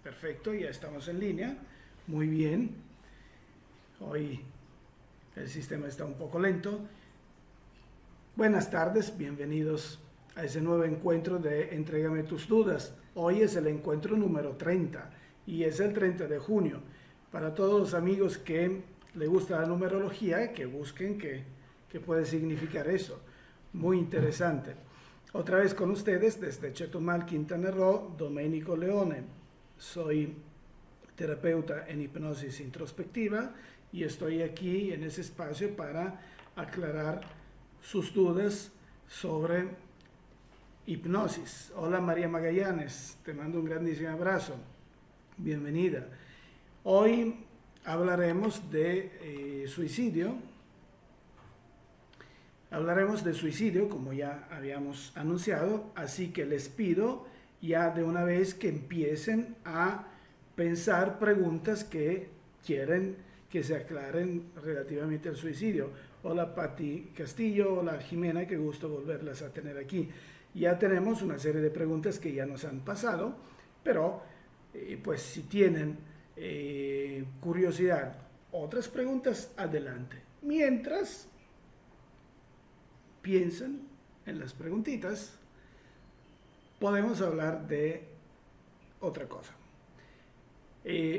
Perfecto, ya estamos en línea. Muy bien. Hoy el sistema está un poco lento. Buenas tardes, bienvenidos a ese nuevo encuentro de Entrégame tus dudas. Hoy es el encuentro número 30 y es el 30 de junio. Para todos los amigos que les gusta la numerología, que busquen qué puede significar eso. Muy interesante. Otra vez con ustedes desde Chetumal, Quintana Roo, Domenico Leone. Soy terapeuta en hipnosis introspectiva y estoy aquí en ese espacio para aclarar sus dudas sobre hipnosis. Hola María Magallanes, te mando un grandísimo abrazo. Bienvenida. Hoy hablaremos de suicidio. Hablaremos de suicidio, como ya habíamos anunciado, así que les pido ya de una vez que empiecen a pensar preguntas que quieren que se aclaren relativamente al suicidio. Hola Patti Castillo, hola Jimena, qué gusto volverlas a tener aquí. Ya tenemos una serie de preguntas que ya nos han pasado, pero pues si tienen curiosidad, otras preguntas, adelante. Mientras piensan en las preguntitas, podemos hablar de otra cosa.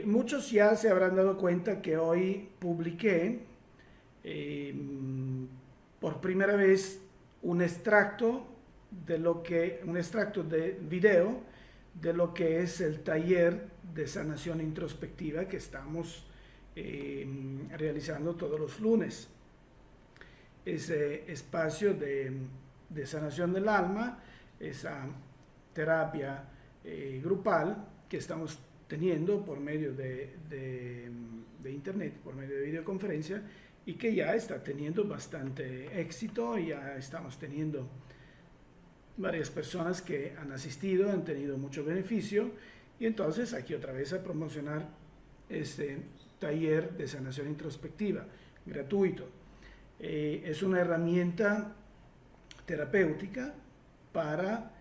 Muchos ya se habrán dado cuenta que hoy publiqué por primera vez un extracto de video de lo que es el taller de sanación introspectiva que estamos realizando todos los lunes. Ese espacio de sanación del alma, esa terapia grupal que estamos teniendo por medio de internet, por medio de videoconferencia, y que ya está teniendo bastante éxito. Ya estamos teniendo varias personas que han asistido, han tenido mucho beneficio, y entonces aquí otra vez a promocionar este taller de sanación introspectiva gratuito. Es una herramienta terapéutica para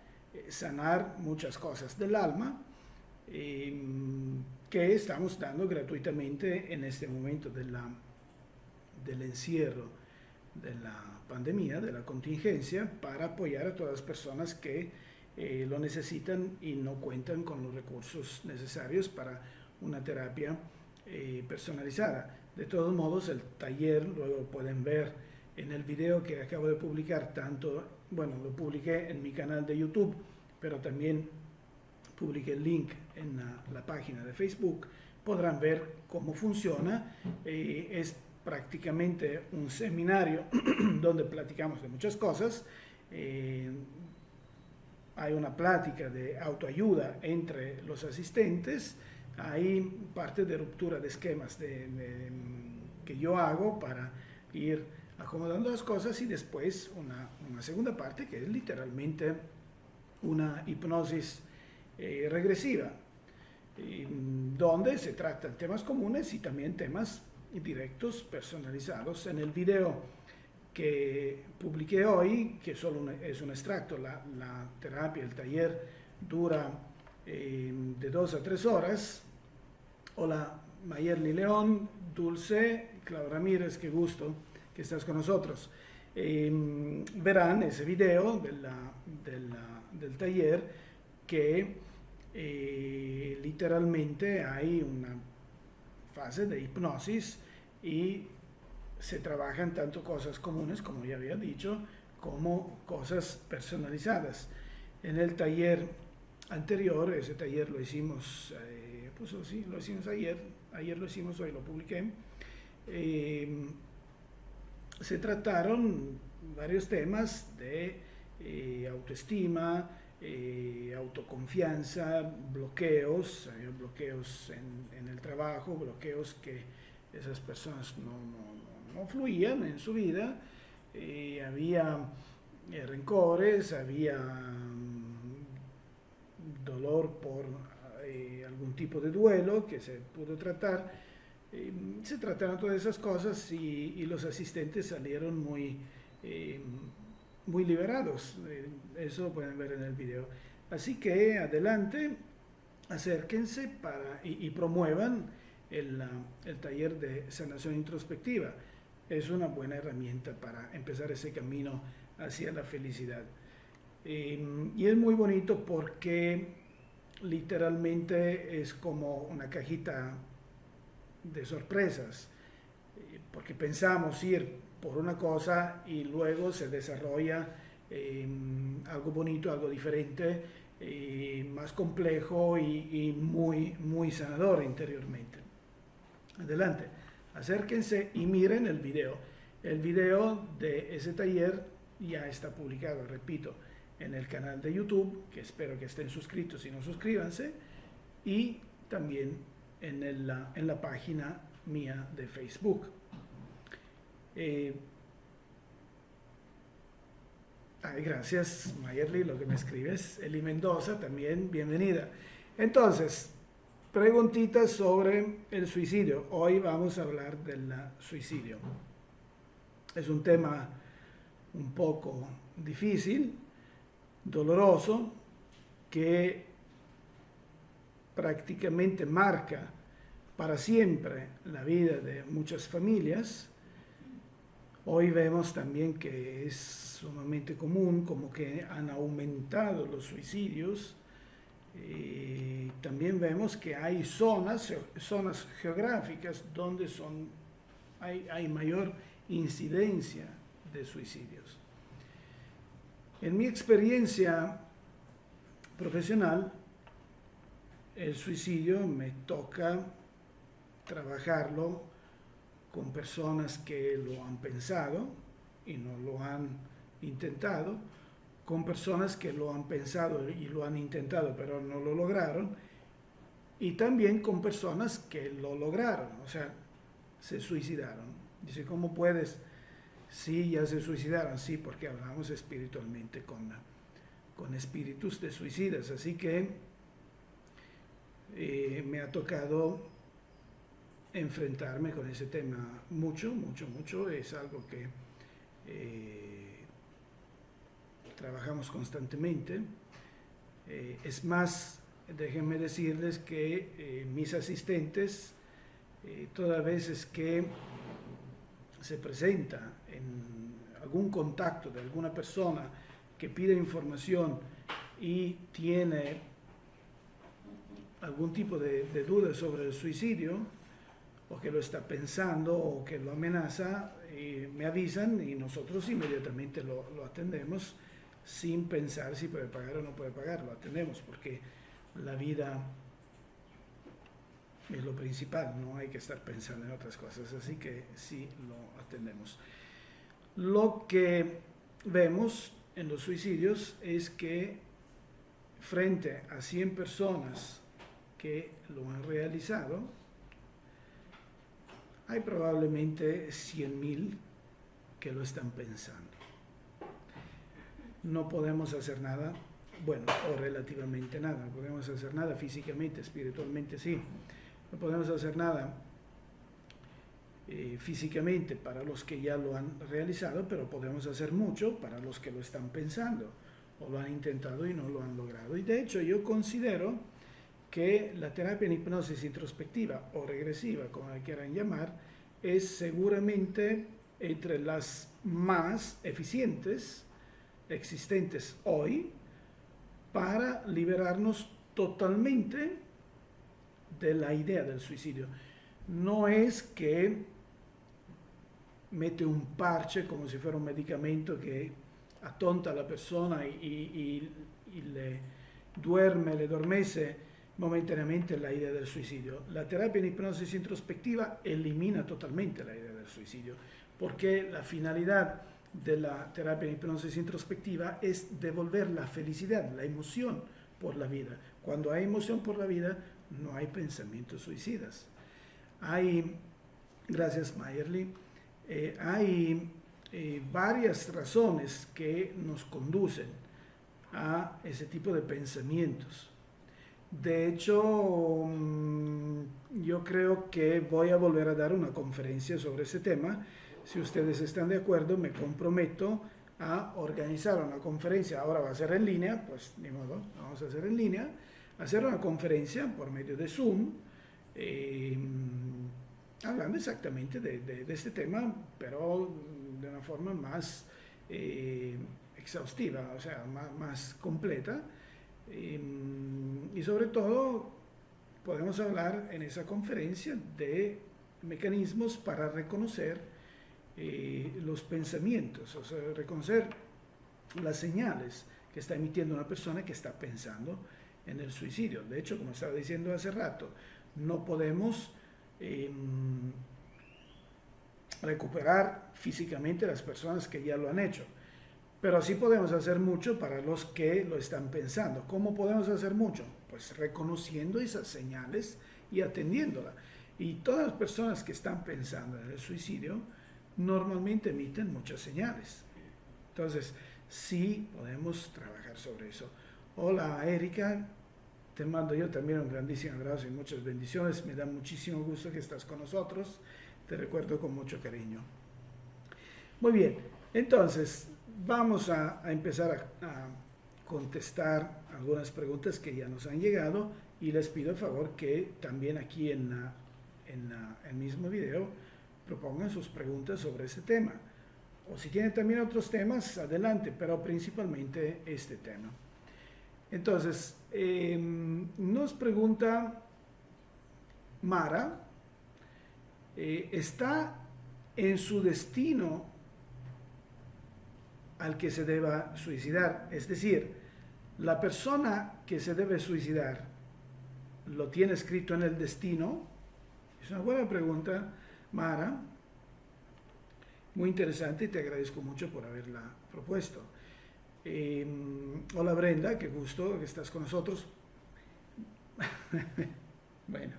sanar muchas cosas del alma que estamos dando gratuitamente en este momento del encierro, de la pandemia, de la contingencia, para apoyar a todas las personas que lo necesitan y no cuentan con los recursos necesarios para una terapia personalizada. De todos modos, el taller luego pueden ver en el video que acabo de publicar, lo publiqué en mi canal de YouTube, pero también publiqué el link en la página de Facebook. Podrán ver cómo funciona. Es prácticamente un seminario donde platicamos de muchas cosas. Hay una plática de autoayuda entre los asistentes. Hay parte de ruptura de esquemas que yo hago para ir acomodando las cosas, y después una segunda parte que es literalmente una hipnosis regresiva, donde se tratan temas comunes y también temas directos, personalizados. En el video que publiqué hoy, que solo es un extracto, la terapia, el taller dura de 2 a 3 horas. Hola Mayerly León, Dulce, Clau Ramírez, qué gusto que estás con nosotros. Verán ese video del taller que literalmente hay una fase de hipnosis y se trabajan tanto cosas comunes, como ya había dicho, como cosas personalizadas. En el taller anterior, ese taller lo hicimos, lo hicimos ayer lo hicimos, hoy lo publiqué. Se trataron varios temas de autoestima, autoconfianza, bloqueos en el trabajo, bloqueos que esas personas no fluían en su vida. Había rencores, había dolor por algún tipo de duelo que se pudo tratar. Se trataron todas esas cosas y los asistentes salieron muy liberados. Eso lo pueden ver en el video. Así que adelante, acérquense y promuevan el taller de sanación introspectiva. Es una buena herramienta para empezar ese camino hacia la felicidad. Y es muy bonito porque literalmente es como una cajita de sorpresas, porque pensamos ir por una cosa y luego se desarrolla algo bonito, algo diferente, más complejo y muy sanador interiormente. Adelante, acérquense y miren el video. El video de ese taller ya está publicado, repito, en el canal de YouTube, que espero que estén suscritos, si no, suscríbanse, y también en la página mía de Facebook. Gracias, Mayerly, lo que me escribes. Eli Mendoza, también, bienvenida. Entonces, preguntitas sobre el suicidio. Hoy vamos a hablar del suicidio. Es un tema un poco difícil, doloroso, que prácticamente marca para siempre la vida de muchas familias. Hoy vemos también que es sumamente común, como que han aumentado los suicidios. También vemos que hay zonas geográficas donde hay mayor incidencia de suicidios. En mi experiencia profesional, el suicidio me toca trabajarlo con personas que lo han pensado y no lo han intentado, con personas que lo han pensado y lo han intentado pero no lo lograron, y también con personas que lo lograron, o sea, se suicidaron. Dice, ¿cómo puedes? Sí, ya se suicidaron, sí, porque hablamos espiritualmente con espíritus de suicidas, así que me ha tocado enfrentarme con ese tema mucho, es algo que trabajamos constantemente. Es más, déjenme decirles que mis asistentes, todas veces que se presenta en algún contacto de alguna persona que pide información y tiene algún tipo de duda sobre el suicidio, o que lo está pensando o que lo amenaza, me avisan y nosotros inmediatamente lo atendemos sin pensar si puede pagar o no puede pagar, lo atendemos porque la vida es lo principal, no hay que estar pensando en otras cosas, así que sí lo atendemos. Lo que vemos en los suicidios es que frente a 100 personas que lo han realizado, hay probablemente 100.000 que lo están pensando. No podemos hacer nada, bueno, o relativamente nada, no podemos hacer nada físicamente, espiritualmente sí. No podemos hacer nada físicamente para los que ya lo han realizado, pero podemos hacer mucho para los que lo están pensando o lo han intentado y no lo han logrado. Y de hecho yo considero que la terapia en hipnosis introspectiva o regresiva, como la quieran llamar, es seguramente entre las más eficientes existentes hoy para liberarnos totalmente de la idea del suicidio. No es que mete un parche como si fuera un medicamento que atonta a la persona y le le adormece momentáneamente la idea del suicidio. La terapia en hipnosis introspectiva elimina totalmente la idea del suicidio, porque la finalidad de la terapia en hipnosis introspectiva es devolver la felicidad, la emoción por la vida. Cuando hay emoción por la vida, no hay pensamientos suicidas. Gracias Mayerly, hay varias razones que nos conducen a ese tipo de pensamientos. De hecho, yo creo que voy a volver a dar una conferencia sobre ese tema. Si ustedes están de acuerdo, me comprometo a organizar una conferencia. Ahora va a ser en línea, pues ni modo, vamos a hacer en línea. hacer una conferencia por medio de Zoom, hablando exactamente de este tema, pero de una forma más exhaustiva, o sea, más completa. Y sobre todo, podemos hablar en esa conferencia de mecanismos para reconocer los pensamientos, o sea, reconocer las señales que está emitiendo una persona que está pensando en el suicidio. De hecho, como estaba diciendo hace rato, no podemos recuperar físicamente las personas que ya lo han hecho, pero sí podemos hacer mucho para los que lo están pensando. ¿Cómo podemos hacer mucho? Pues reconociendo esas señales y atendiéndolas. Y todas las personas que están pensando en el suicidio normalmente emiten muchas señales. Entonces, sí podemos trabajar sobre eso. Hola, Erika. Te mando yo también un grandísimo abrazo y muchas bendiciones. Me da muchísimo gusto que estás con nosotros. Te recuerdo con mucho cariño. Muy bien, entonces vamos a empezar a contestar algunas preguntas que ya nos han llegado y les pido el favor que también aquí en el mismo video propongan sus preguntas sobre este tema. O si tienen también otros temas, adelante, pero principalmente este tema. Entonces, nos pregunta Mara, ¿está en su destino al que se deba suicidar? Es decir, la persona que se debe suicidar, ¿lo tiene escrito en el destino? Es una buena pregunta, Mara. Muy interesante y te agradezco mucho por haberla propuesto. Hola Brenda, qué gusto que estás con nosotros. Bueno,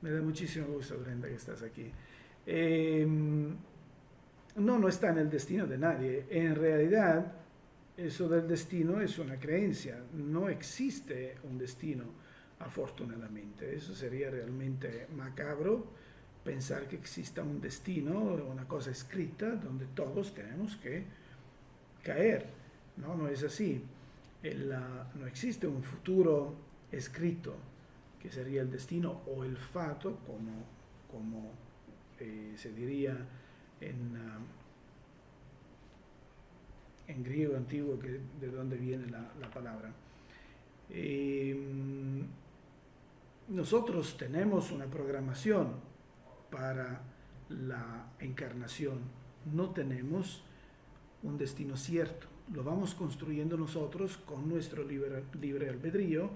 me da muchísimo gusto, Brenda, que estás aquí. No está en el destino de nadie. En realidad, eso del destino es una creencia. No existe un destino, afortunadamente. Eso sería realmente macabro, pensar que exista un destino, una cosa escrita, donde todos tenemos que caer. No es así. No existe un futuro escrito, que sería el destino o el fato, como se diría en griego antiguo, de donde viene la palabra. Nosotros tenemos una programación para la encarnación, no tenemos un destino cierto, lo vamos construyendo nosotros con nuestro libre albedrío,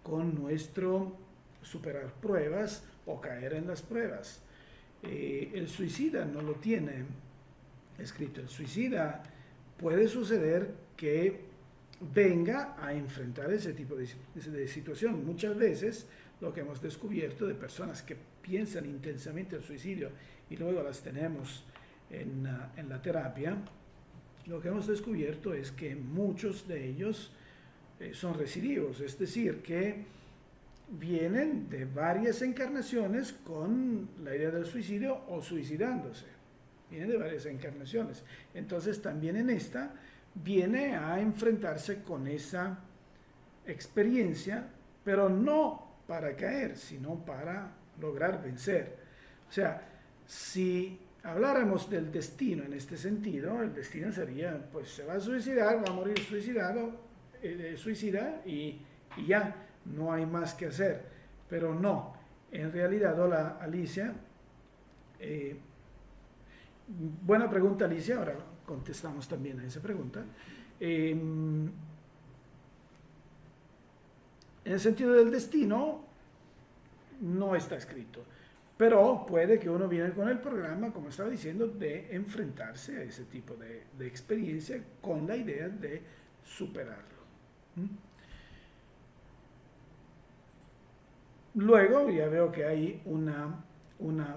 con nuestro superar pruebas o caer en las pruebas. El suicida no lo tiene escrito. El suicida puede suceder que venga a enfrentar ese tipo de situación. Muchas veces lo que hemos descubierto de personas que piensan intensamente el suicidio y luego las tenemos en la terapia, lo que hemos descubierto es que muchos de ellos son recidivos, es decir, que vienen de varias encarnaciones con la idea del suicidio o suicidándose. Vienen de varias encarnaciones. Entonces también en esta viene a enfrentarse con esa experiencia, pero no para caer, sino para lograr vencer. O sea, si habláramos del destino en este sentido, el destino sería, pues se va a suicidar, va a morir suicida y ya, no hay más que hacer. Pero no, en realidad, hola Alicia, buena pregunta Alicia, ahora contestamos también a esa pregunta. En el sentido del destino, no está escrito. Pero puede que uno viene con el programa, como estaba diciendo, de enfrentarse a ese tipo de experiencia con la idea de superarlo. Luego ya veo que hay una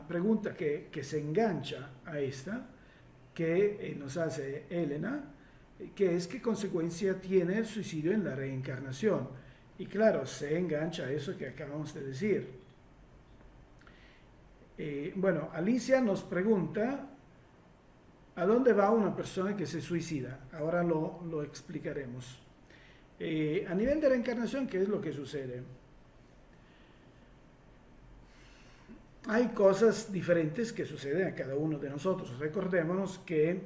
pregunta que se engancha a esta, que nos hace Elena, que es ¿qué consecuencia tiene el suicidio en la reencarnación? Y claro, se engancha a eso que acabamos de decir. Bueno, Alicia nos pregunta, ¿a dónde va una persona que se suicida? Ahora lo explicaremos. A nivel de reencarnación, ¿qué es lo que sucede? Hay cosas diferentes que suceden a cada uno de nosotros. Recordémonos que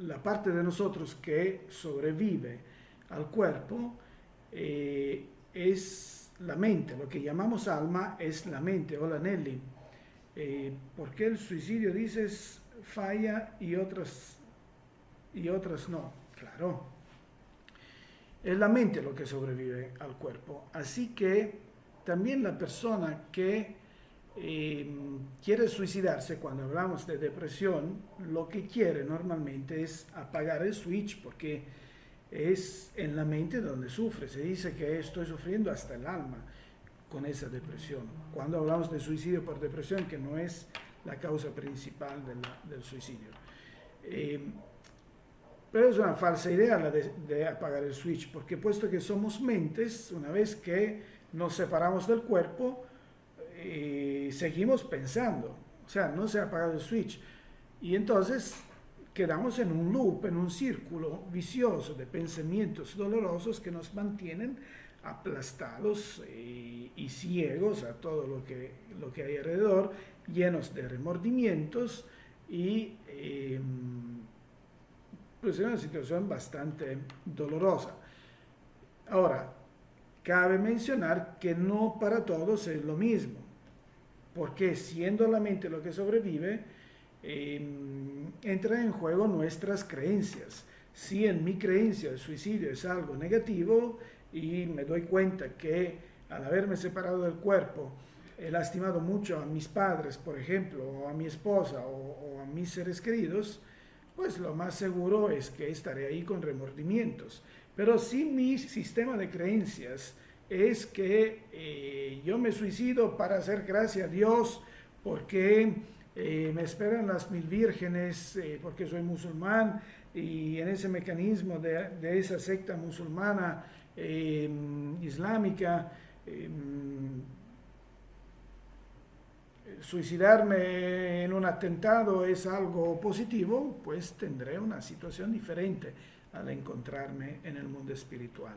la parte de nosotros que sobrevive al cuerpo es la mente. Lo que llamamos alma es la mente. Hola Nelly. ¿Por qué el suicidio dices falla y otras no? Claro. Es la mente lo que sobrevive al cuerpo. Así que también la persona que quiere suicidarse, cuando hablamos de depresión, lo que quiere normalmente es apagar el switch porque es en la mente donde sufre. Se dice que estoy sufriendo hasta el alma con esa depresión. Cuando hablamos de suicidio por depresión, que no es la causa principal del suicidio. Pero es una falsa idea la de apagar el switch, porque puesto que somos mentes, una vez que nos separamos del cuerpo, seguimos pensando, o sea, no se ha apagado el switch. Y entonces quedamos en un loop, en un círculo vicioso de pensamientos dolorosos que nos mantienen aplastados y ciegos a todo lo que hay alrededor, llenos de remordimientos y pues es una situación bastante dolorosa. Ahora, cabe mencionar que no para todos es lo mismo, porque siendo la mente lo que sobrevive, entra en juego nuestras creencias. Si en mi creencia el suicidio es algo negativo y me doy cuenta que al haberme separado del cuerpo he lastimado mucho a mis padres, por ejemplo, o a mi esposa o a mis seres queridos, pues lo más seguro es que estaré ahí con remordimientos. Pero si mi sistema de creencias es que yo me suicido para hacer gracia a Dios porque me esperan las 1000 vírgenes, porque soy musulmán, y en ese mecanismo de esa secta musulmana islámica, suicidarme en un atentado es algo positivo, pues tendré una situación diferente al encontrarme en el mundo espiritual.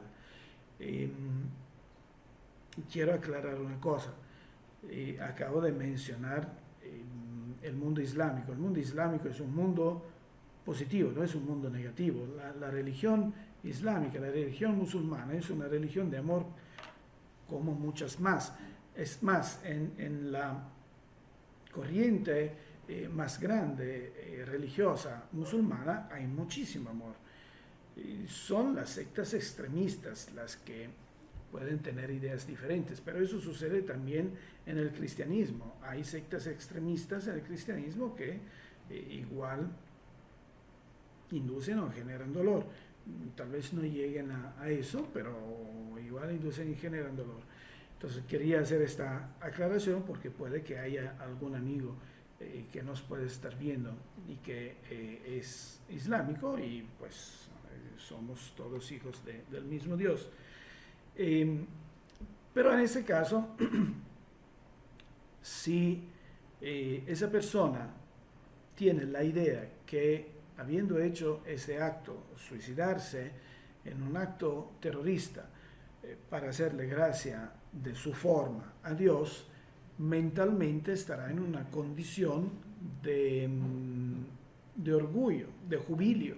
Quiero aclarar una cosa. Acabo de mencionar el mundo islámico. El mundo islámico es un mundo positivo, no es un mundo negativo. La religión islámica, la religión musulmana es una religión de amor como muchas más. Es más, en la corriente más grande religiosa musulmana hay muchísimo amor. Son las sectas extremistas las que pueden tener ideas diferentes, pero eso sucede también en el cristianismo. Hay sectas extremistas en el cristianismo que igual inducen o generan dolor. Tal vez no lleguen a eso, pero igual inducen y generan dolor. Entonces quería hacer esta aclaración porque puede que haya algún amigo que nos puede estar viendo y que es islámico y pues somos todos hijos del mismo Dios. Pero en ese caso, si esa persona tiene la idea que habiendo hecho ese acto, suicidarse en un acto terrorista para hacerle gracia de su forma a Dios, mentalmente estará en una condición de orgullo, de jubilio.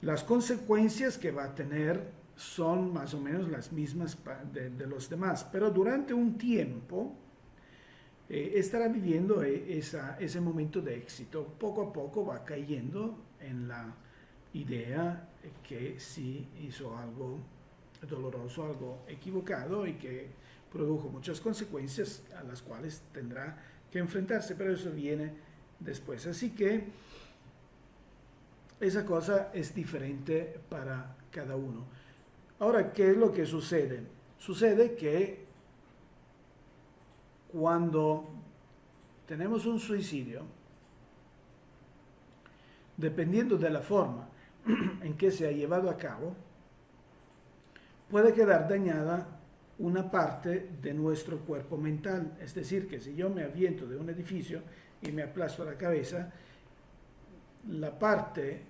Las consecuencias que va a tener son más o menos las mismas de los demás, pero durante un tiempo estará viviendo ese momento de éxito. Poco a poco va cayendo en la idea que sí hizo algo doloroso, algo equivocado y que produjo muchas consecuencias a las cuales tendrá que enfrentarse, pero eso viene después. Así que esa cosa es diferente para cada uno. Ahora, ¿qué es lo que sucede? Sucede que cuando tenemos un suicidio, dependiendo de la forma en que se ha llevado a cabo, puede quedar dañada una parte de nuestro cuerpo mental. Es decir, que si yo me aviento de un edificio y me aplasto la cabeza, la parte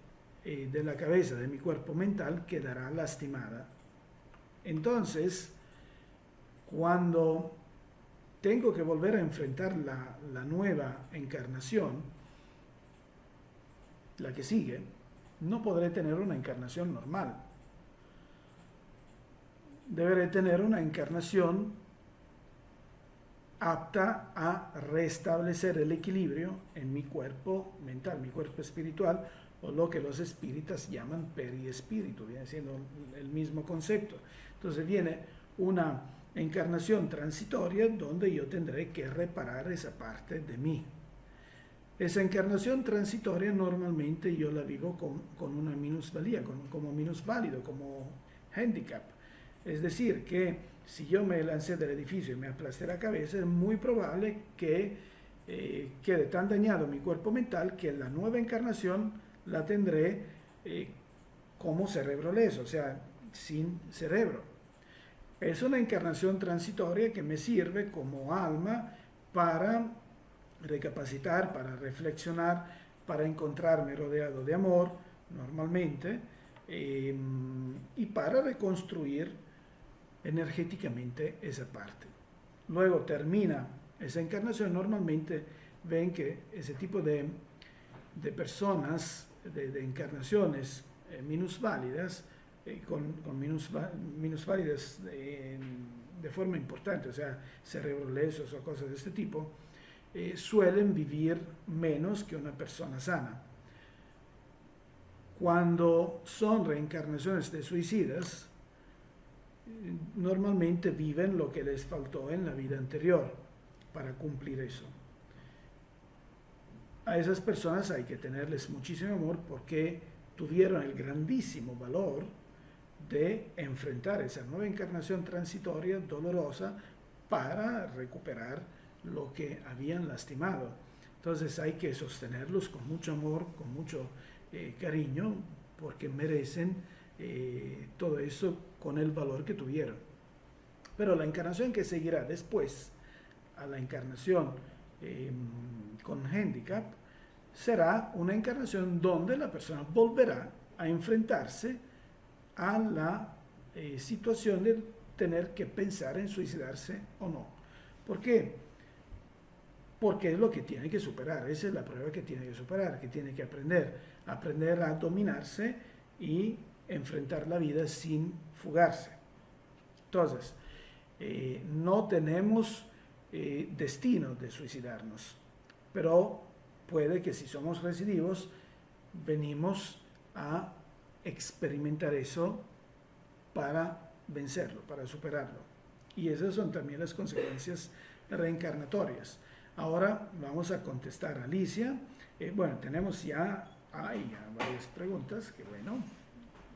de la cabeza, de mi cuerpo mental, quedará lastimada. Entonces, cuando tengo que volver a enfrentar la nueva encarnación, la que sigue, no podré tener una encarnación normal. Deberé tener una encarnación apta a restablecer el equilibrio en mi cuerpo mental, mi cuerpo espiritual, o lo que los espíritas llaman periespíritu, viene siendo el mismo concepto. Entonces viene una encarnación transitoria donde yo tendré que reparar esa parte de mí. Esa encarnación transitoria normalmente yo la vivo con una minusvalía, como minusválido, como handicap. Es decir, que si yo me lancé del edificio y me aplasté la cabeza, es muy probable que quede tan dañado mi cuerpo mental que la nueva encarnación la tendré como cerebro leso, o sea, sin cerebro. Es una encarnación transitoria que me sirve como alma para recapacitar, para reflexionar, para encontrarme rodeado de amor, normalmente, y para reconstruir energéticamente esa parte. Luego termina esa encarnación. Normalmente ven que ese tipo de personas, de encarnaciones minusválidas, con minusválidas de forma importante, o sea, cerebro lesos o cosas de este tipo, suelen vivir menos que una persona sana. Cuando son reencarnaciones de suicidas, normalmente viven lo que les faltó en la vida anterior para cumplir eso. A esas personas hay que tenerles muchísimo amor porque tuvieron el grandísimo valor de enfrentar esa nueva encarnación transitoria, dolorosa, para recuperar lo que habían lastimado. Entonces hay que sostenerlos con mucho amor, con mucho cariño, porque merecen todo eso con el valor que tuvieron. Pero la encarnación que seguirá después a la encarnación con handicap será una encarnación donde la persona volverá a enfrentarse a la situación de tener que pensar en suicidarse o no. ¿Por qué? Porque es lo que tiene que superar, esa es la prueba que tiene que superar, que tiene que aprender a dominarse y enfrentar la vida sin fugarse. Entonces, no tenemos destino de suicidarnos, pero puede que si somos recidivos, venimos a experimentar eso para vencerlo, para superarlo. Y esas son también las consecuencias reencarnatorias. Ahora vamos a contestar a Alicia. Bueno, tenemos ya varias preguntas, que bueno.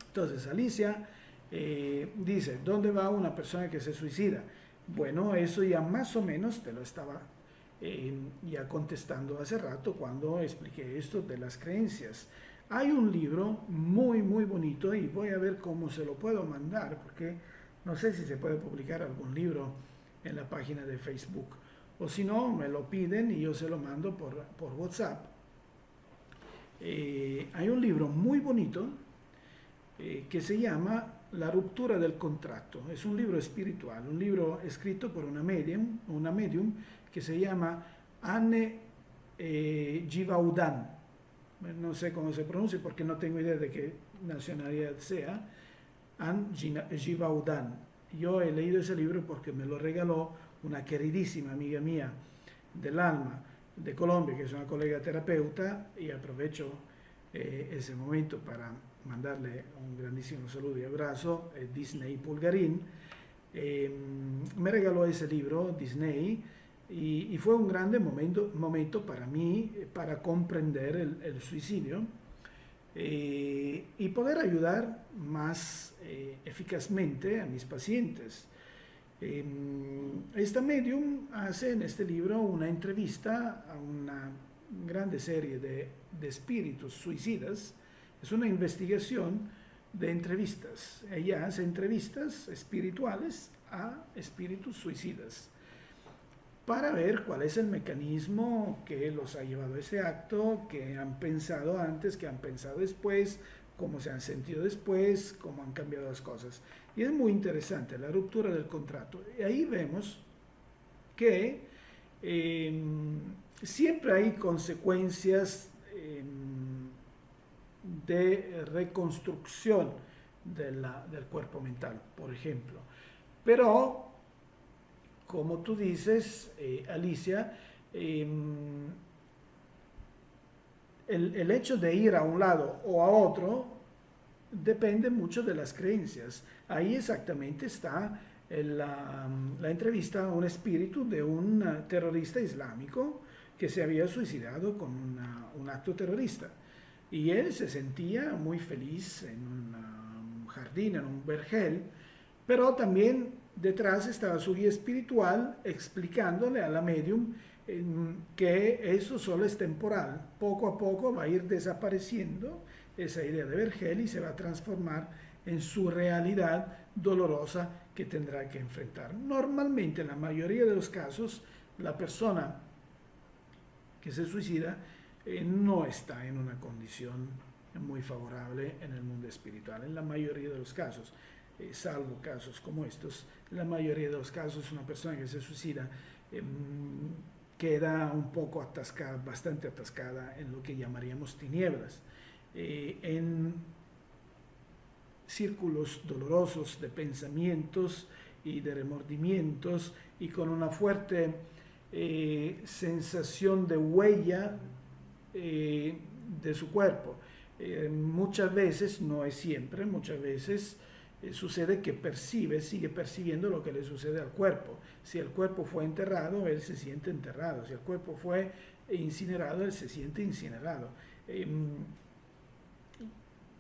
Entonces, Alicia dice, ¿dónde va una persona que se suicida? Bueno, eso ya más o menos te lo estaba ya contestando hace rato cuando expliqué esto de las creencias. Hay un libro muy, muy bonito y voy a ver cómo se lo puedo mandar, porque no sé si se puede publicar algún libro en la página de Facebook. O si no, me lo piden y yo se lo mando por WhatsApp. Hay un libro muy bonito que se llama La ruptura del contrato. Es un libro espiritual, un libro escrito por una medium que se llama Anne Givaudan. No sé cómo se pronuncia porque no tengo idea de qué nacionalidad sea. Anne Givaudan. Yo he leído ese libro porque me lo regaló una queridísima amiga mía del alma de Colombia, que es una colega terapeuta, y aprovecho ese momento para mandarle un grandísimo saludo y abrazo. Disney Pulgarín me regaló ese libro, Disney, y fue un grande momento para mí, para comprender el suicidio y poder ayudar más eficazmente a mis pacientes. Esta medium hace en este libro una entrevista a una grande serie de espíritus suicidas. Es una investigación de entrevistas. Ella hace entrevistas espirituales a espíritus suicidas. para ver cuál es el mecanismo que los ha llevado a ese acto, que han pensado antes, que han pensado después, cómo se han sentido después, cómo han cambiado las cosas. Y es muy interesante la ruptura del contrato. Y ahí vemos que siempre hay consecuencias de reconstrucción del cuerpo mental, por ejemplo. Pero, como tú dices, Alicia, el hecho de ir a un lado o a otro depende mucho de las creencias. Ahí exactamente está la entrevista a un espíritu de un terrorista islámico que se había suicidado con un acto terrorista. Y él se sentía muy feliz en un jardín, en un vergel, pero también detrás estaba su guía espiritual explicándole a la medium que eso solo es temporal. Poco a poco va a ir desapareciendo esa idea de vergel y se va a transformar en su realidad dolorosa que tendrá que enfrentar. Normalmente, en la mayoría de los casos, la persona que se suicida no está en una condición muy favorable en el mundo espiritual, en la mayoría de los casos, salvo casos como estos. En la mayoría de los casos, una persona que se suicida queda un poco atascada, bastante atascada en lo que llamaríamos tinieblas, en círculos dolorosos de pensamientos y de remordimientos, y con una fuerte sensación de huella de su cuerpo. Muchas veces, no es siempre, muchas veces sucede que sigue percibiendo lo que le sucede al cuerpo. Si el cuerpo fue enterrado, él se siente enterrado. Si el cuerpo fue incinerado, él se siente incinerado.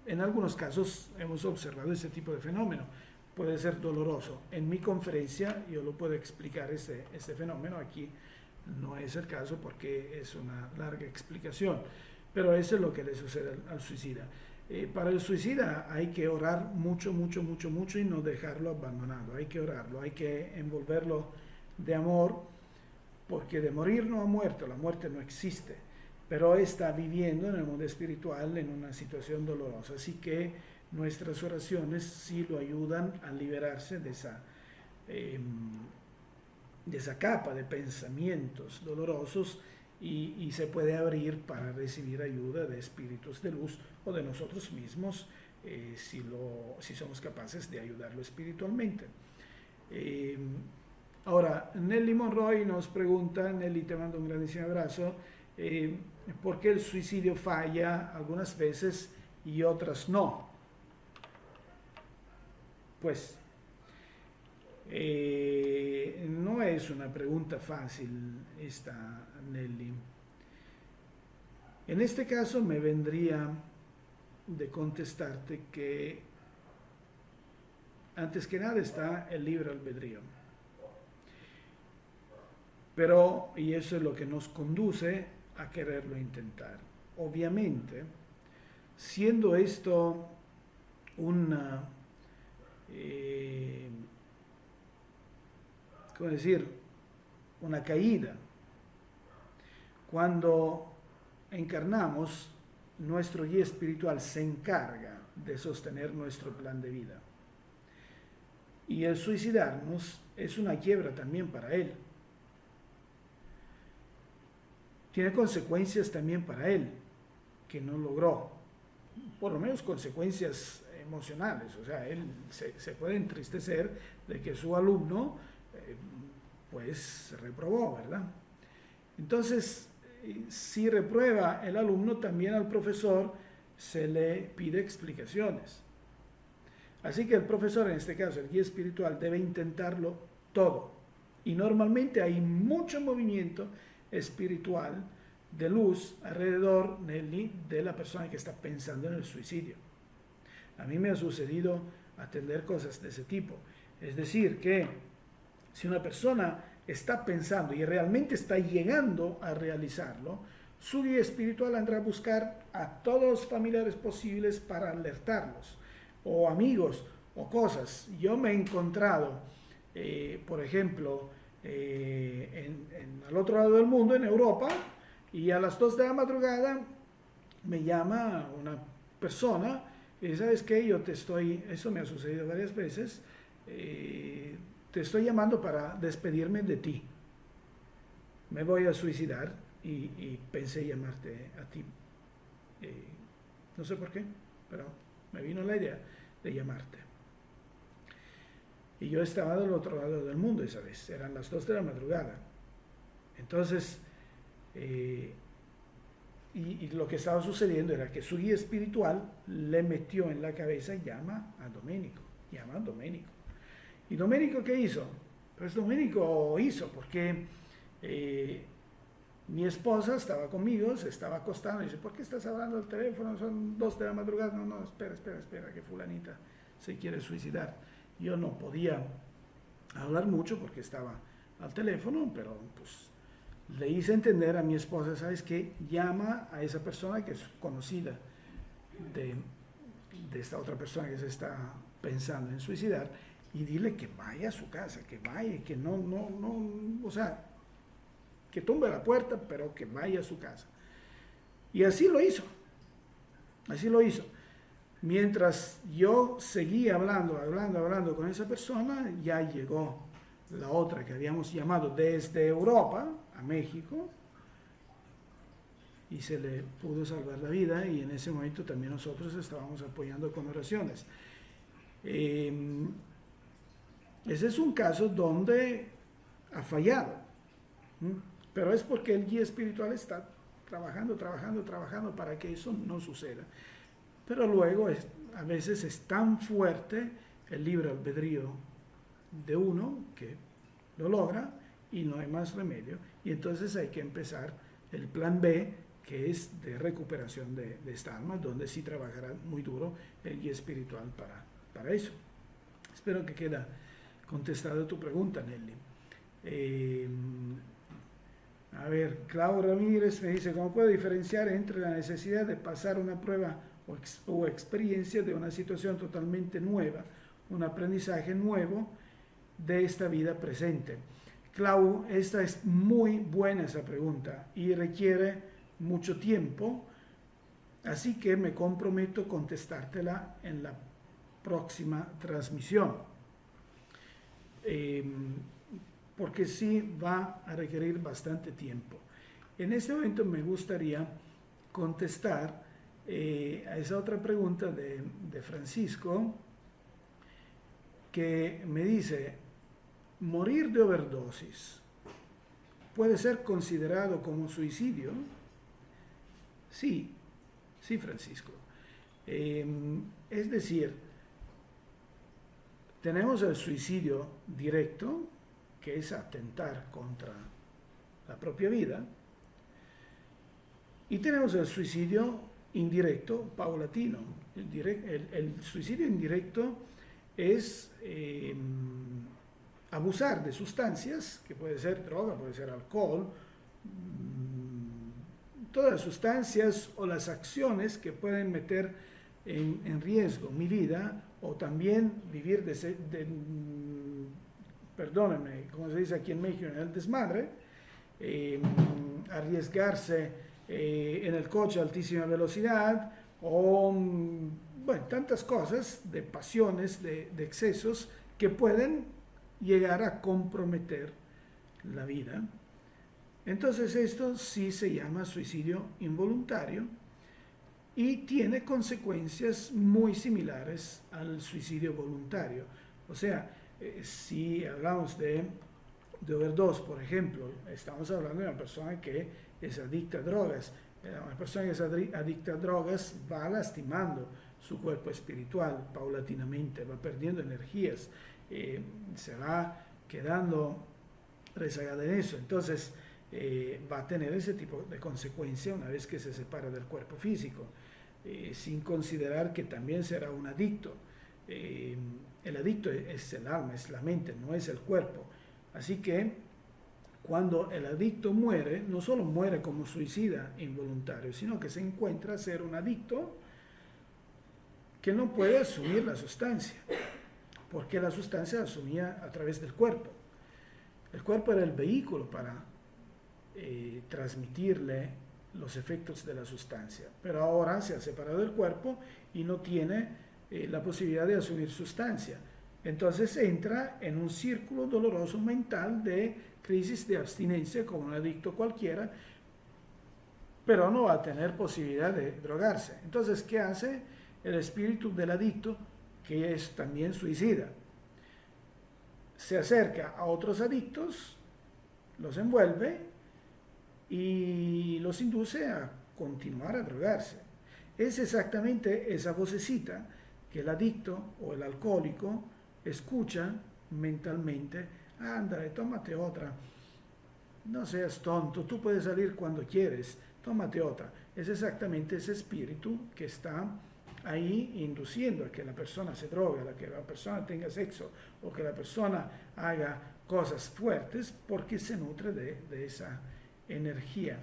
En algunos casos hemos observado ese tipo de fenómeno. Puede ser doloroso. En mi conferencia yo lo puedo explicar este fenómeno. Aquí no es el caso porque es una larga explicación. Pero eso es lo que le sucede al suicida. Para el suicida hay que orar mucho, mucho, mucho, mucho y no dejarlo abandonado. Hay que orarlo, hay que envolverlo de amor, porque de morir no ha muerto, la muerte no existe, pero está viviendo en el mundo espiritual en una situación dolorosa. Así que nuestras oraciones sí lo ayudan a liberarse de esa capa de pensamientos dolorosos y se puede abrir para recibir ayuda de espíritus de luz o de nosotros mismos si somos capaces de ayudarlo espiritualmente. Ahora, Nelly Monroy nos pregunta, Nelly, te mando un grandísimo abrazo, ¿por qué el suicidio falla algunas veces y otras no? Pues no es una pregunta fácil esta, Nelly. En este caso me vendría de contestarte que antes que nada está el libre albedrío. Pero, y eso es lo que nos conduce a quererlo intentar. Obviamente, siendo esto una, ¿cómo decir?, una caída, cuando encarnamos, nuestro guía espiritual se encarga de sostener nuestro plan de vida. Y el suicidarnos es una quiebra también para él. Tiene consecuencias también para él, que no logró, por lo menos consecuencias emocionales. O sea, él se puede entristecer de que su alumno pues reprobó, ¿verdad? Entonces, si reprueba el alumno, también al profesor se le pide explicaciones. Así que el profesor, en este caso el guía espiritual, debe intentarlo todo. Y normalmente hay mucho movimiento espiritual de luz alrededor, Nelly, de la persona que está pensando en el suicidio. A mí me ha sucedido atender cosas de ese tipo. Es decir, que si una persona está pensando y realmente está llegando a realizarlo, su guía espiritual andará a buscar a todos los familiares posibles para alertarlos, o amigos, o cosas. Yo me he encontrado, por ejemplo, al otro lado del mundo, en Europa, y a las 2 de la madrugada me llama una persona y dice, ¿sabes qué? Eso me ha sucedido varias veces, te estoy llamando para despedirme de ti. Me voy a suicidar y pensé llamarte a ti. No sé por qué, pero me vino la idea de llamarte. Y yo estaba del otro lado del mundo esa vez, eran las 2 de la madrugada. Entonces, y lo que estaba sucediendo era que su guía espiritual le metió en la cabeza, llama a Domenico. ¿Y Domenico qué hizo? Pues Domenico hizo, porque mi esposa estaba conmigo, se estaba acostando y dice, ¿por qué estás hablando al teléfono? Son 2 de la madrugada. No, espera, que fulanita se quiere suicidar. Yo no podía hablar mucho porque estaba al teléfono, pero pues le hice entender a mi esposa, ¿sabes qué? Llama a esa persona que es conocida de esta otra persona que se está pensando en suicidar y dile que vaya a su casa, que vaya, que no, o sea, que tumbe la puerta, pero que vaya a su casa. Y así lo hizo. Mientras yo seguía hablando con esa persona, ya llegó la otra que habíamos llamado desde Europa a México y se le pudo salvar la vida, y en ese momento también nosotros estábamos apoyando con oraciones. Ese es un caso donde ha fallado, pero es porque el guía espiritual está trabajando para que eso no suceda. Pero luego a veces es tan fuerte el libre albedrío de uno que lo logra y no hay más remedio. Y entonces hay que empezar el plan B, que es de recuperación de esta alma, donde sí trabajará muy duro el guía espiritual para eso. Espero que quede contestada tu pregunta, Nelly. A ver, Clau Ramírez me dice, ¿cómo puedo diferenciar entre la necesidad de pasar una prueba o experiencia de una situación totalmente nueva, un aprendizaje nuevo de esta vida presente? Clau, esta es muy buena esa pregunta y requiere mucho tiempo, así que me comprometo a contestártela en la próxima transmisión, porque sí va a requerir bastante tiempo. En este momento me gustaría contestar a esa otra pregunta de Francisco, que me dice, ¿morir de overdosis puede ser considerado como suicidio? Sí, Francisco. Es decir, tenemos el suicidio directo, que es atentar contra la propia vida, y tenemos el suicidio indirecto, paulatino. El suicidio indirecto es abusar de sustancias, que puede ser droga, puede ser alcohol, todas las sustancias o las acciones que pueden meter en riesgo mi vida, o también vivir perdónenme, como se dice aquí en México, en el desmadre, arriesgarse en el coche a altísima velocidad, o bueno, tantas cosas, de pasiones, de excesos que pueden llegar a comprometer la vida. Entonces esto sí se llama suicidio involuntario y tiene consecuencias muy similares al suicidio voluntario. O sea, si hablamos de overdose, por ejemplo, estamos hablando de una persona que es adicta a drogas. Una persona que es adicta a drogas va lastimando su cuerpo espiritual paulatinamente, va perdiendo energías, se va quedando rezagada en eso. Entonces va a tener ese tipo de consecuencia una vez que se separa del cuerpo físico, sin considerar que también será un adicto. El adicto es el alma, es la mente, no es el cuerpo. Así que cuando el adicto muere, no solo muere como suicida involuntario, sino que se encuentra a ser un adicto que no puede asumir la sustancia, porque la sustancia la asumía a través del cuerpo. El cuerpo era el vehículo para transmitirle los efectos de la sustancia, pero ahora se ha separado del cuerpo y no tiene la posibilidad de asumir sustancia. Entonces entra en un círculo doloroso mental de crisis de abstinencia como un adicto cualquiera, pero no va a tener posibilidad de drogarse. Entonces, ¿qué hace el espíritu del adicto, que es también suicida? Se acerca a otros adictos, los envuelve y los induce a continuar a drogarse. Es exactamente esa vocecita que el adicto o el alcohólico escucha mentalmente. Ándale, tómate otra. No seas tonto, tú puedes salir cuando quieres, tómate otra. Es exactamente ese espíritu que está ahí induciendo a que la persona se drogue, a que la persona tenga sexo o que la persona haga cosas fuertes porque se nutre de esa energía.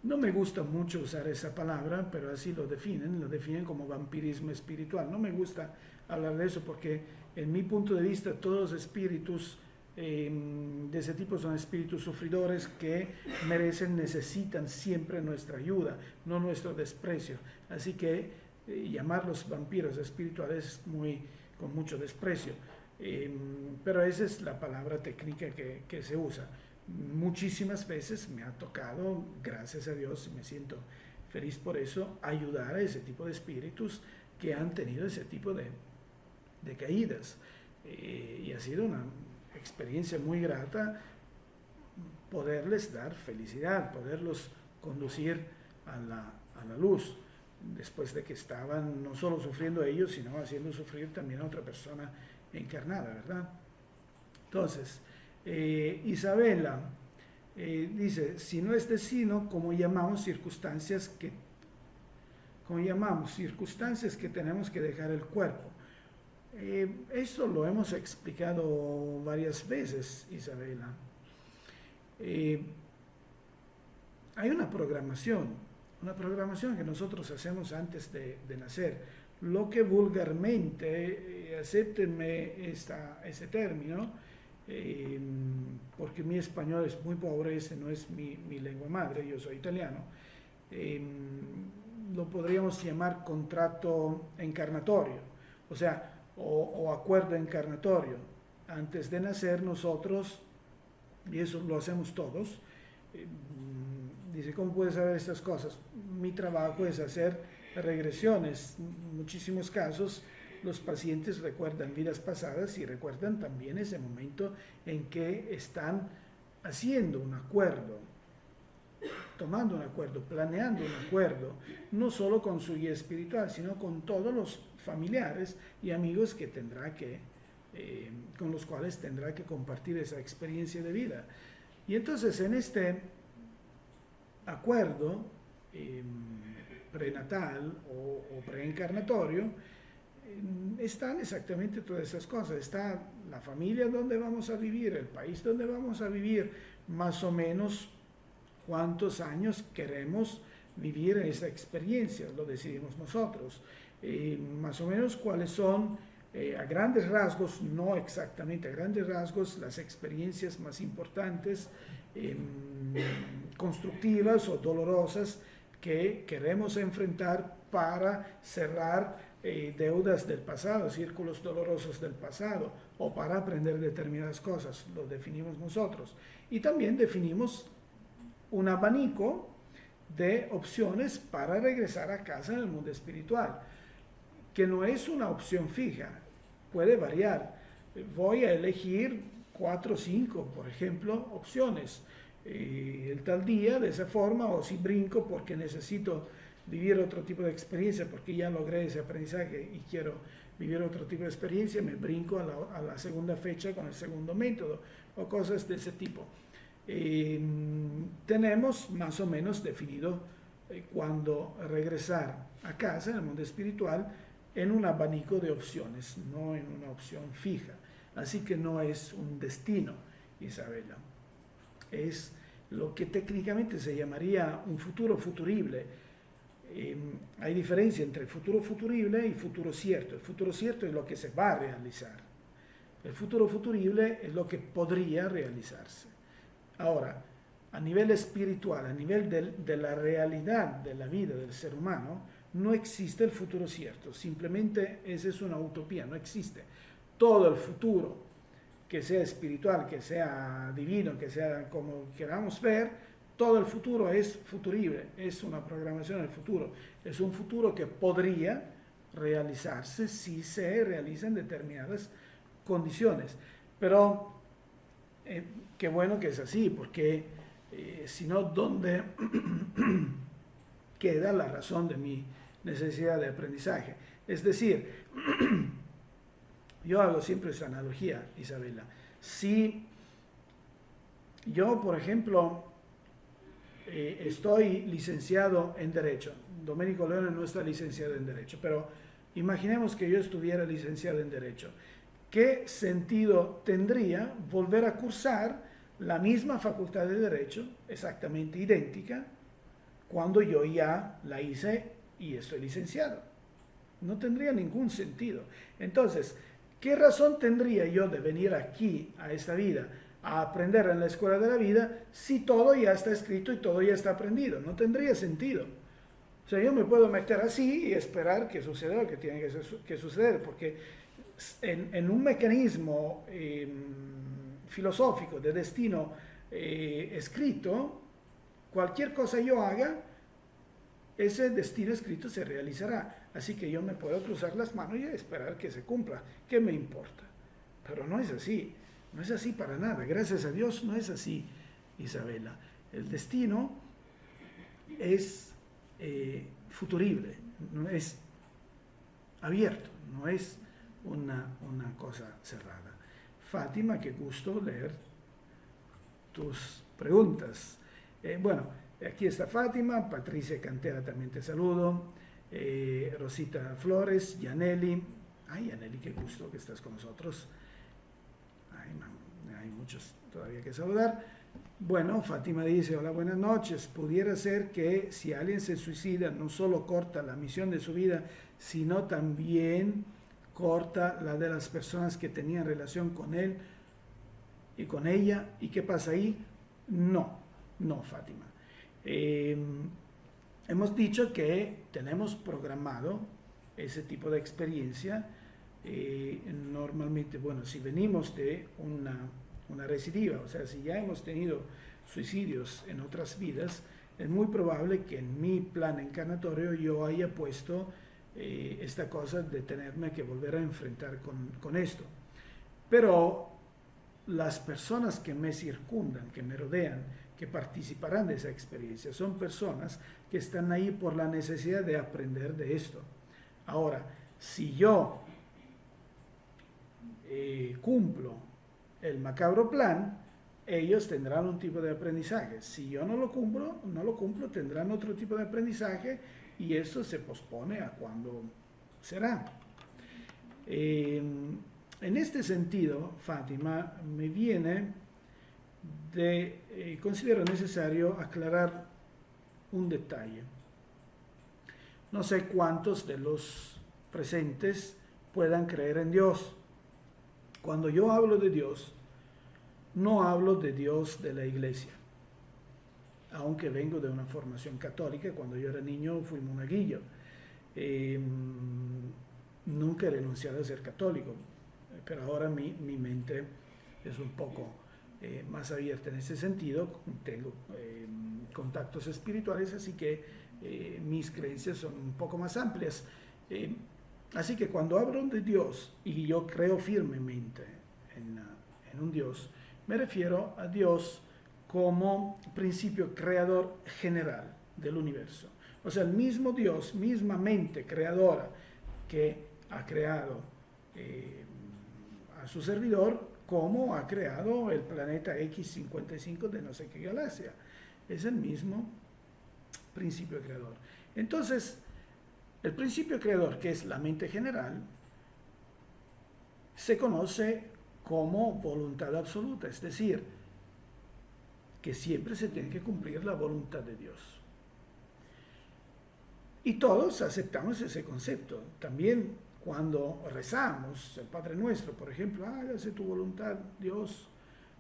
No me gusta mucho usar esa palabra, pero así lo definen como vampirismo espiritual. No me gusta hablar de eso porque en mi punto de vista todos los espíritus de ese tipo son espíritus sufridores que necesitan siempre nuestra ayuda, no nuestro desprecio. Así que llamarlos vampiros espirituales con mucho desprecio. Pero esa es la palabra técnica que se usa. Muchísimas veces me ha tocado, gracias a Dios, y me siento feliz por eso, ayudar a ese tipo de espíritus que han tenido ese tipo de caídas. Y ha sido una experiencia muy grata poderles dar felicidad, poderlos conducir a la luz, después de que estaban no solo sufriendo ellos, sino haciendo sufrir también a otra persona encarnada, ¿verdad? Entonces, Isabela dice, si no es destino, ¿cómo llamamos circunstancias que tenemos que dejar el cuerpo? Esto lo hemos explicado varias veces, Isabela. Hay una programación que nosotros hacemos antes de nacer, lo que vulgarmente, acéptenme ese término, porque mi español es muy pobre, ese no es mi lengua madre, yo soy italiano, lo podríamos llamar contrato encarnatorio, o sea, o acuerdo encarnatorio. Antes de nacer nosotros, y eso lo hacemos todos, dice, ¿cómo puedes saber estas cosas? Mi trabajo es hacer regresiones. En muchísimos casos los pacientes recuerdan vidas pasadas y recuerdan también ese momento en que están haciendo un acuerdo, tomando un acuerdo, planeando un acuerdo, no solo con su guía espiritual, sino con todos los familiares y amigos que con los cuales tendrá que compartir esa experiencia de vida. Y entonces en este acuerdo prenatal o preencarnatorio están exactamente todas esas cosas. Está la familia donde vamos a vivir, el país donde vamos a vivir, más o menos cuántos años queremos vivir esa experiencia, lo decidimos nosotros. Más o menos cuáles son, a grandes rasgos, no exactamente a grandes rasgos, las experiencias más importantes, constructivas o dolorosas que queremos enfrentar para cerrar deudas del pasado, círculos dolorosos del pasado, o para aprender determinadas cosas, lo definimos nosotros. Y también definimos un abanico de opciones para regresar a casa en el mundo espiritual, que no es una opción fija, puede variar. Voy a elegir 4 o 5, por ejemplo, opciones. El tal día, de esa forma, o si brinco porque necesito vivir otro tipo de experiencia, porque ya logré ese aprendizaje y quiero vivir otro tipo de experiencia, me brinco a la segunda fecha con el segundo método, o cosas de ese tipo. Tenemos más o menos definido cuándo regresar a casa en el mundo espiritual en un abanico de opciones, no en una opción fija. Así que no es un destino, Isabela. Es lo que técnicamente se llamaría un futuro futurible. Hay diferencia entre futuro futurible y futuro cierto. El futuro cierto es lo que se va a realizar. El futuro futurible es lo que podría realizarse. Ahora, a nivel espiritual, a nivel de la realidad de la vida del ser humano, no existe el futuro cierto. Simplemente esa es una utopía, no existe. Todo el futuro, que sea espiritual, que sea divino, que sea como queramos ver, todo el futuro es futurible, es una programación del futuro. Es un futuro que podría realizarse si se realizan determinadas condiciones. Pero qué bueno que es así, porque si no, ¿dónde queda la razón de mi necesidad de aprendizaje? Es decir, yo hago siempre esa analogía, Isabela. Si yo, por ejemplo, estoy licenciado en Derecho, Domenico Leone no está licenciado en Derecho, pero imaginemos que yo estuviera licenciado en Derecho. ¿Qué sentido tendría volver a cursar la misma facultad de Derecho, exactamente idéntica, cuando yo ya la hice y estoy licenciado? No tendría ningún sentido. Entonces, ¿qué razón tendría yo de venir aquí, a esta vida, a aprender en la escuela de la vida, si todo ya está escrito y todo ya está aprendido? No tendría sentido. O sea, yo me puedo meter así y esperar que suceda lo que tiene que suceder, porque en un mecanismo filosófico de destino escrito, cualquier cosa yo haga, ese destino escrito se realizará. Así que yo me puedo cruzar las manos y esperar que se cumpla. ¿Qué me importa? Pero no es así. No es así para nada. Gracias a Dios no es así, Isabela. El destino es futurible, no es abierto, no es una cosa cerrada. Fátima, qué gusto leer tus preguntas. Bueno, aquí está Fátima, Patricia Cantera también te saludo, Rosita Flores, Yaneli. Ay, Yaneli, qué gusto que estás con nosotros. Hay muchos todavía que saludar. Bueno, Fátima dice, hola, buenas noches. Pudiera ser que si alguien se suicida, no solo corta la misión de su vida, sino también corta la de las personas que tenían relación con él y con ella. ¿Y qué pasa ahí? No, Fátima. Hemos dicho que tenemos programado ese tipo de experiencia. Normalmente, bueno, si venimos de una recidiva, o sea, si ya hemos tenido suicidios en otras vidas, es muy probable que en mi plan encarnatorio yo haya puesto esta cosa de tenerme que volver a enfrentar con esto. Pero las personas que me circundan, que me rodean, que participarán de esa experiencia, son personas que están ahí por la necesidad de aprender de esto. Ahora, si yo cumplo el macabro plan, ellos tendrán un tipo de aprendizaje. Si yo no lo cumplo, tendrán otro tipo de aprendizaje y eso se pospone a cuando será. En este sentido, Fátima, me viene considero necesario aclarar un detalle. No sé cuántos de los presentes puedan creer en Dios. Cuando yo hablo de Dios, no hablo de Dios de la iglesia. Aunque vengo de una formación católica, cuando yo era niño fui monaguillo. Nunca he renunciado a ser católico, pero ahora mi mente es un poco más abierta en ese sentido. Tengo contactos espirituales, así que mis creencias son un poco más amplias. Así que cuando hablo de Dios, y yo creo firmemente en un Dios, me refiero a Dios como principio creador general del universo. O sea, el mismo Dios, misma mente creadora que ha creado a su servidor, como ha creado el planeta X55 de no sé qué galaxia. Es el mismo principio creador. Entonces, el principio creador, que es la mente general, se conoce como voluntad absoluta, es decir, que siempre se tiene que cumplir la voluntad de Dios. Y todos aceptamos ese concepto. También cuando rezamos el Padre Nuestro, por ejemplo, hágase tu voluntad, Dios,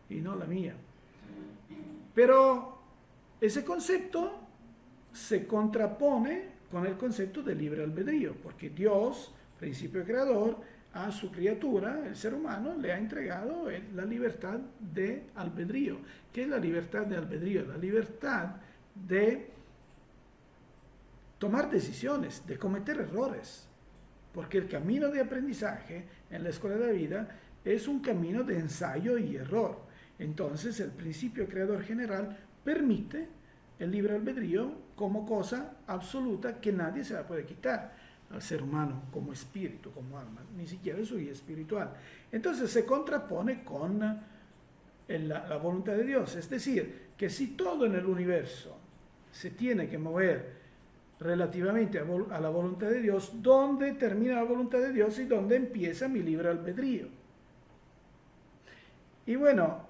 y no la mía. Pero ese concepto se contrapone con el concepto de libre albedrío, porque Dios, principio creador, a su criatura, el ser humano, le ha entregado la libertad de albedrío. ¿Qué es la libertad de albedrío? La libertad de tomar decisiones, de cometer errores, porque el camino de aprendizaje en la escuela de la vida es un camino de ensayo y error. Entonces el principio creador general permite el libre albedrío como cosa absoluta que nadie se la puede quitar al ser humano como espíritu, como alma, ni siquiera su guía espiritual. Entonces se contrapone con la voluntad de Dios, es decir, que si todo en el universo se tiene que mover relativamente a la voluntad de Dios, ¿dónde termina la voluntad de Dios y dónde empieza mi libre albedrío? Y bueno,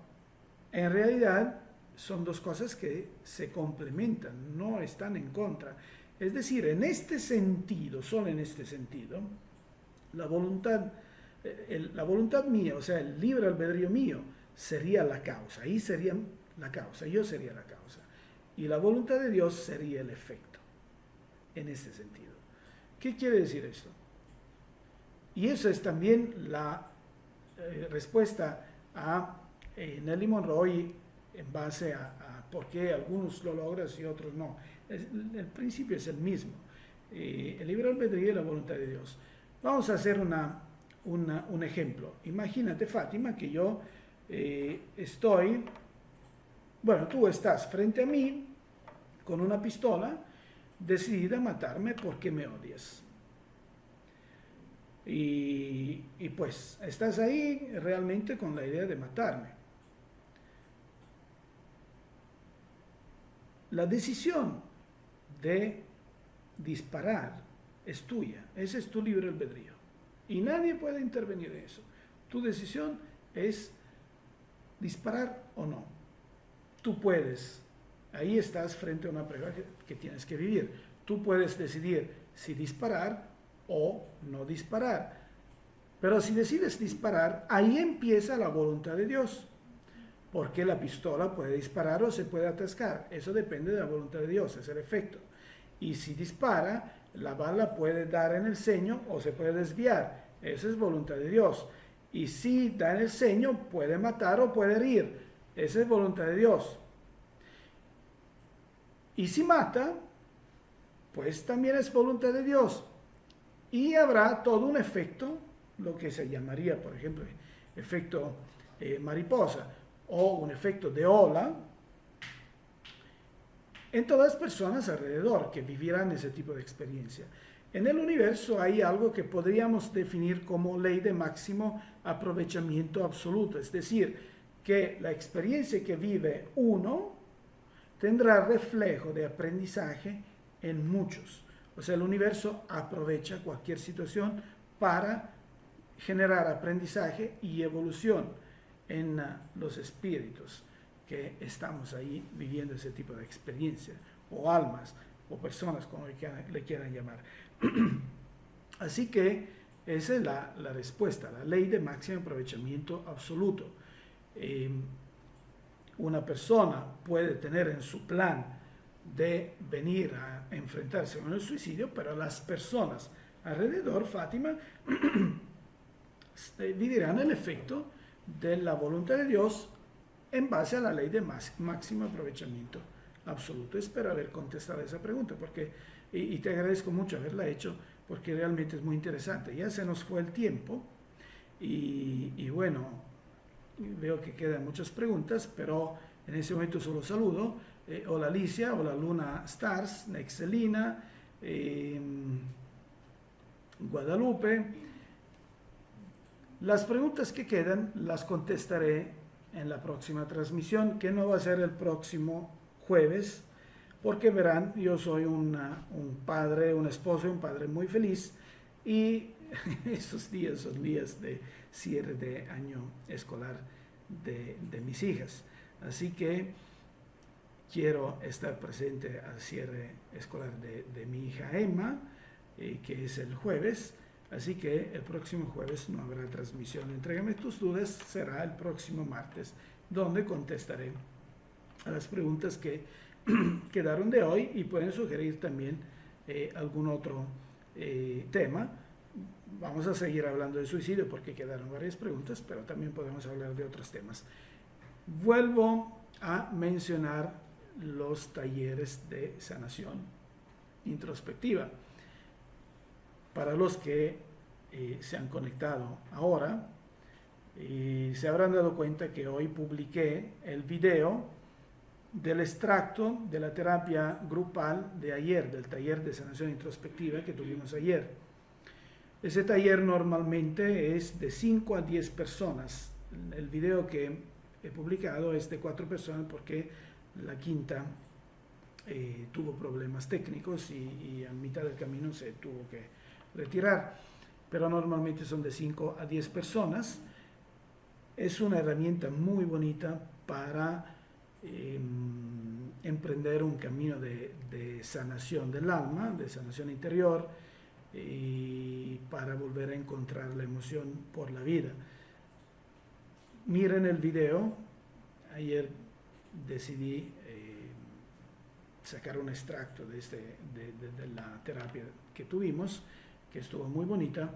en realidad son dos cosas que se complementan, no están en contra. Es decir, en este sentido, solo en este sentido, la voluntad mía, o sea, el libre albedrío mío, sería la causa. Ahí sería la causa, yo sería la causa. Y la voluntad de Dios sería el efecto, en este sentido. ¿Qué quiere decir esto? Y eso es también la respuesta a Nelly Monroe en base a por qué algunos lo logran y otros no. El principio es el mismo. El libre albedrío y la voluntad de Dios. Vamos a hacer un ejemplo. Imagínate, Fátima, que yo tú estás frente a mí con una pistola decidida a matarme porque me odias. Y pues estás ahí realmente con la idea de matarme. La decisión de disparar es tuya, ese es tu libre albedrío. Y nadie puede intervenir en eso. Tu decisión es disparar o no. Tú puedes, ahí estás frente a una prueba que tienes que vivir. Tú puedes decidir si disparar o no disparar. Pero si decides disparar, ahí empieza la voluntad de Dios. Porque la pistola puede disparar o se puede atascar. Eso depende de la voluntad de Dios, es el efecto. Y si dispara, la bala puede dar en el ceño o se puede desviar. Esa es voluntad de Dios. Y si da en el ceño, puede matar o puede herir. Esa es voluntad de Dios. Y si mata, pues también es voluntad de Dios. Y habrá todo un efecto, lo que se llamaría, por ejemplo, efecto mariposa, o un efecto de ola en todas las personas alrededor que vivirán ese tipo de experiencia. En el universo hay algo que podríamos definir como ley de máximo aprovechamiento absoluto, es decir, que la experiencia que vive uno tendrá reflejo de aprendizaje en muchos. O sea, el universo aprovecha cualquier situación para generar aprendizaje y evolución en los espíritus que estamos ahí viviendo ese tipo de experiencia, o almas, o personas, como le quieran llamar. Así que esa es la respuesta, la ley de máximo aprovechamiento absoluto. Una persona puede tener en su plan de venir a enfrentarse con el suicidio, pero las personas alrededor, Fátima, vivirán el efecto de la voluntad de Dios en base a la ley de máximo aprovechamiento absoluto. Espero haber contestado esa pregunta y te agradezco mucho haberla hecho porque realmente es muy interesante. Ya se nos fue el tiempo y bueno, veo que quedan muchas preguntas, pero en ese momento solo saludo. Hola Alicia, hola Luna Stars, Nexelina, Guadalupe. Las preguntas que quedan las contestaré en la próxima transmisión, que no va a ser el próximo jueves, porque verán, yo soy un padre, un esposo y un padre muy feliz, y estos días son días de cierre de año escolar de mis hijas. Así que quiero estar presente al cierre escolar de mi hija Emma, que es el jueves, Así que el próximo jueves no habrá transmisión. Entrégame tus dudas, será el próximo martes, donde contestaré a las preguntas que quedaron de hoy y pueden sugerir también algún otro tema. Vamos a seguir hablando de suicidio porque quedaron varias preguntas, pero también podemos hablar de otros temas. Vuelvo a mencionar los talleres de sanación introspectiva. Para los que se han conectado ahora, se habrán dado cuenta que hoy publiqué el video del extracto de la terapia grupal de ayer, del taller de sanación introspectiva que tuvimos ayer. Ese taller normalmente es de 5 a 10 personas. El video que he publicado es de 4 personas porque la quinta tuvo problemas técnicos y a mitad del camino se tuvo que retirar. Pero normalmente son de 5 a 10 personas. Es una herramienta muy bonita para emprender un camino de sanación del alma, de sanación interior, y para volver a encontrar la emoción por la vida. Miren el video. Ayer decidí sacar un extracto de la terapia que tuvimos, que estuvo muy bonita,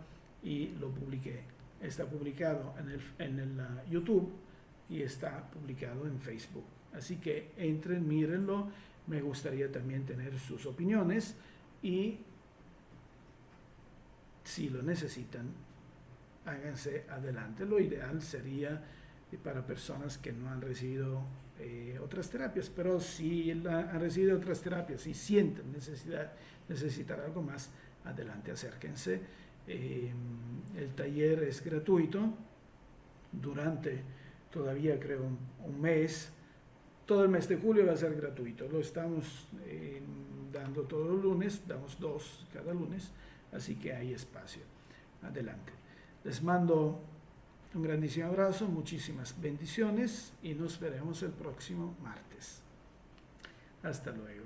y lo publiqué. Está publicado en el YouTube y está publicado en Facebook. Así que entren, mírenlo. Me gustaría también tener sus opiniones y si lo necesitan, háganse adelante. Lo ideal sería para personas que no han recibido otras terapias, pero si han recibido otras terapias y sienten necesitar algo más, adelante, acérquense. El taller es gratuito durante todavía creo un mes. Todo el mes de julio va a ser gratuito. Lo estamos dando todos los lunes, damos 2 cada lunes, así que hay espacio. Adelante. Les mando un grandísimo abrazo, muchísimas bendiciones y nos veremos el próximo martes. Hasta luego.